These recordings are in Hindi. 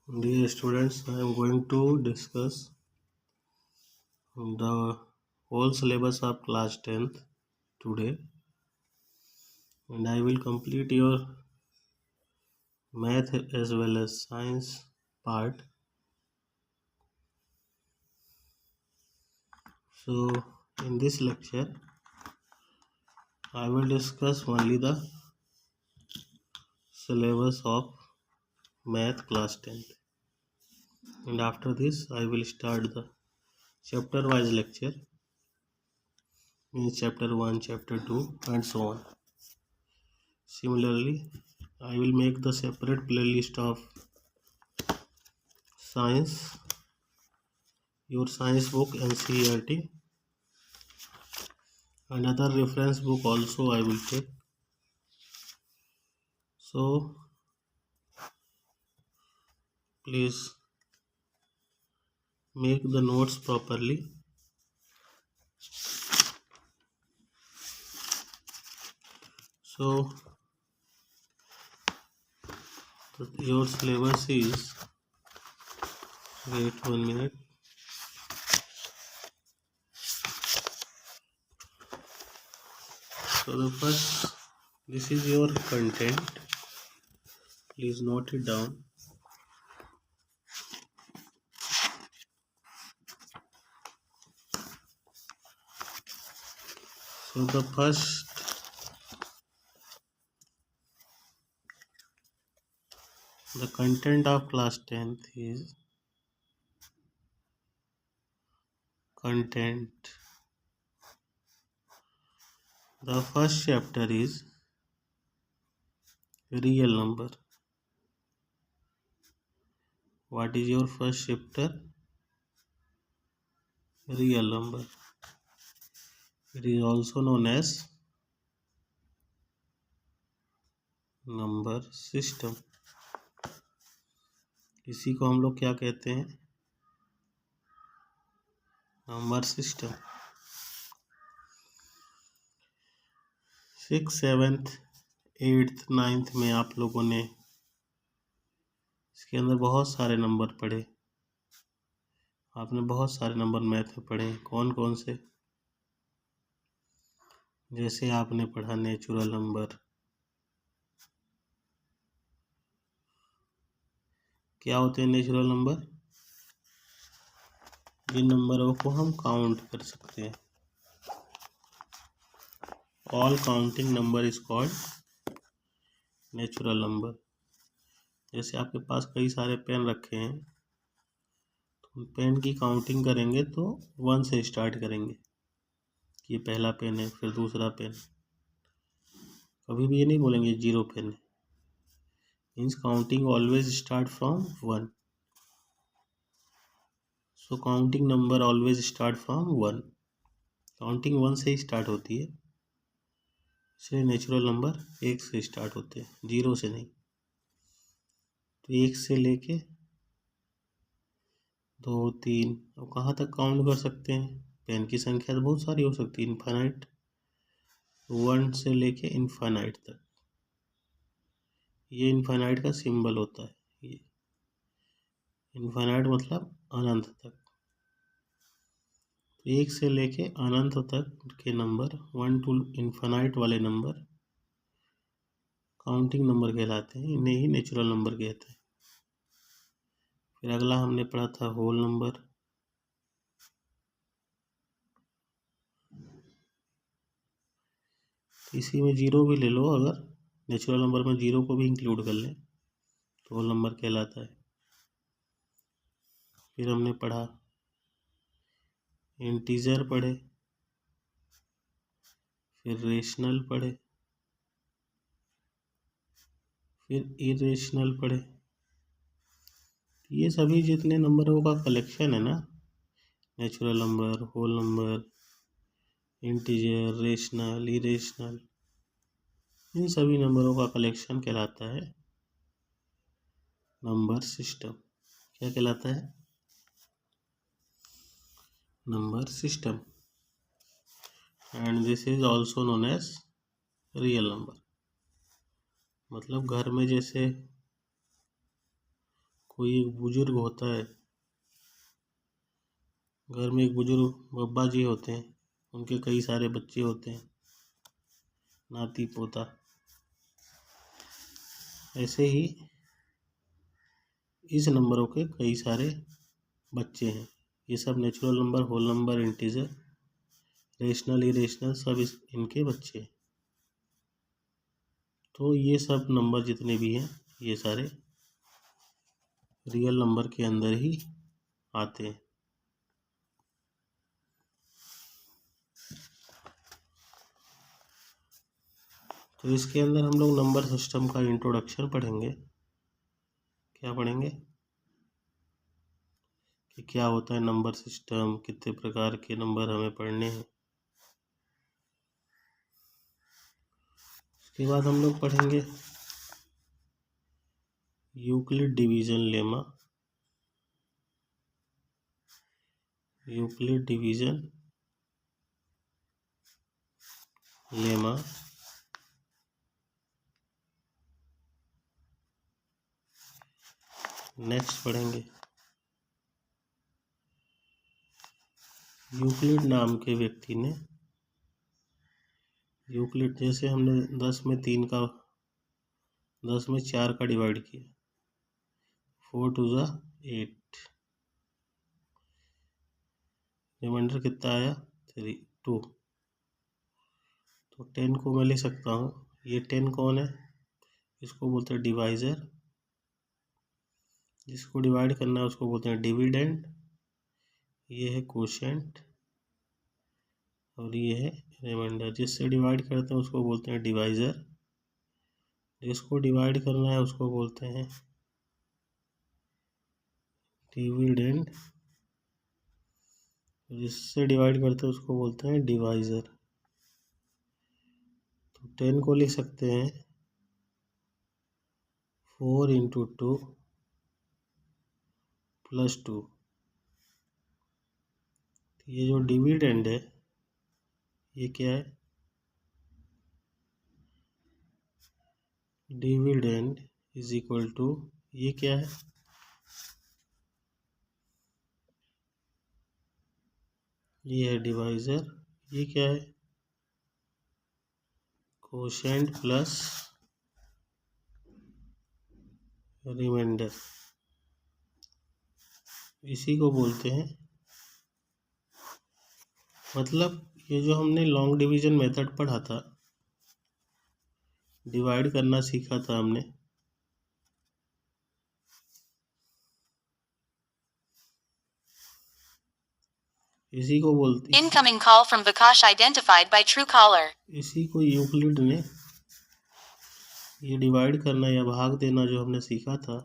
Dear students, I am going to discuss the whole syllabus of class 10th today, and I will complete your math as well as science part. So in this lecture I will discuss only the syllabus of math class 10th, and after this I will start the chapter wise lecture, means chapter 1, chapter 2 and so on. Similarly, I will make the separate playlist of science, your science book NCERT, another reference book also I will take. So please make the notes properly. So your syllabus is, wait 1 minute. So the first, this is your content, please note it down. So the first, the content of class 10th is content. The first chapter is real number. What is your first chapter? Real number. It is also known as number system. इसी को हम लोग क्या कहते हैं? Number system. 6th, 7th, 8th, 9th में आप लोगों ने इसके अंदर बहुत सारे नंबर पढ़े. आपने बहुत सारे नंबर मैथ में पढ़े. कौन कौन से? जैसे आपने पढ़ा नेचुरल नंबर. क्या होते हैं नेचुरल नंबर? जिन नंबरों को हम काउंट कर सकते हैं. All counting number is called natural number. जैसे आपके पास कई सारे पेन रखे हैं, तो पेन की काउंटिंग करेंगे तो 1 से स्टार्ट करेंगे. ये पहला पेन है, फिर दूसरा पेन. कभी भी ये नहीं बोलेंगे 0 पेन है. Means counting always start from 1. So counting number always start from 1. Counting 1 से ही स्टार्ट होती है, इसलिए नेचुरल नंबर 1 से स्टार्ट होते हैं, 0 से नहीं. तो 1 से लेके 2, 3, अब कहाँ तक काउंट कर सकते हैं? पेन की संख्या तो बहुत सारी हो सकती है, इनफाइनाइट. 1 से लेके इनफाइनाइट तक. ये इनफाइनाइट का सिंबल होता है. ये इनफाइनाइट मतलब अनंत तक. 1 से लेके अनंत तक के नंबर, 1 टू इनफाइनाइट वाले नंबर काउंटिंग नंबर कहलाते हैं. इन्हें ही नेचुरल नंबर कहते हैं. फिर अगला हमने पढ़ा था होल नंबर. इसी में 0 भी ले लो, अगर नेचुरल नंबर में 0 को भी इंक्लूड कर लें तो होल नंबर कहलाता है. फिर हमने पढ़ा इंटीजर पढ़े, फिर रेशनल पढ़े, फिर इरेशनल पढ़े. ये सभी जितने नंबरों का कलेक्शन है ना, natural number, whole number, integer, rational, irrational, इन सभी नंबरों का कलेक्शन कहलाता है नंबर सिस्टम. क्या कहलाता है? Number system. And this is also known as real number. मतलब घर में जैसे कोई एक बुजुर्ग होता है, घर में एक बुजुर्ग बब्बा जी होते हैं, उनके कई सारे बच्चे होते हैं, नाती पोता। ऐसे ही इस नंबरों के कई सारे बच्चे हैं। ये सब natural number, whole number, integer, rational, irrational सब इनके बच्चे हैं। तो ये सब नंबर जितने भी हैं ये सारे रियल नंबर के अंदर ही आते हैं। तो इसके अंदर हम लोग नंबर सिस्टम का इंट्रोडक्शन पढ़ेंगे। क्या पढ़ेंगे कि क्या होता है नंबर सिस्टम, कितने प्रकार के नंबर हमें पढ़ने हैं। उसके बाद हम लोग पढ़ेंगे Euclid division lemma. Euclid division lemma next पढ़ेंगे यूक्लिड नाम के व्यक्ति ने, यूक्लिड जैसे हमने 10 में 4 का डिवाइड किया, 4 2 ज़ा 8, रिमाइंडर कितना आया 2। तो 10 को मैं ले सकता हूँ, ये 10 कौन है, इसको बोलते हैं डिवाइज़र। जिसको डिवाइड करना है उसको बोलते हैं डिविडेंड। ये है कोशेंट और ये है रिमाइंडर। जिससे डिवाइड करते हैं उसको बोलते हैं डिवाइज़र। जिसको डिवाइड करना है उसको बोलते हैं डिविडेंड। जिससे डिवाइड करते हैं उसको बोलते हैं डिवाइज़र। तो 10 को लिख सकते हैं 4 × 2 + 2। ये जो डिविडेंड है ये क्या है, डिविडेंड इज इक्वल टू, ये क्या है, ये है डिवाइज़र। ये क्या है, कोशेंट प्लस रिमाइंडर। इसी को बोलते हैं, मतलब ये जो हमने लॉन्ग डिवीजन मेथड पढ़ा था, डिवाइड करना सीखा था हमने, इसी को बोलते हैं, Incoming call from Vikash identified by Truecaller. इसी को यूक्लिड ने, ये डिवाइड करना या भाग देना जो हमने सीखा था,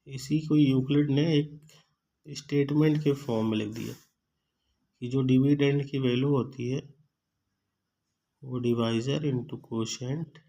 इसी को यूक्लिड ने एक स्टेटमेंट के फॉर्म में लिख दिया कि जो डिविडेंड की वैल्यू होती है वो डिवाइज़र इंटू कोशेंट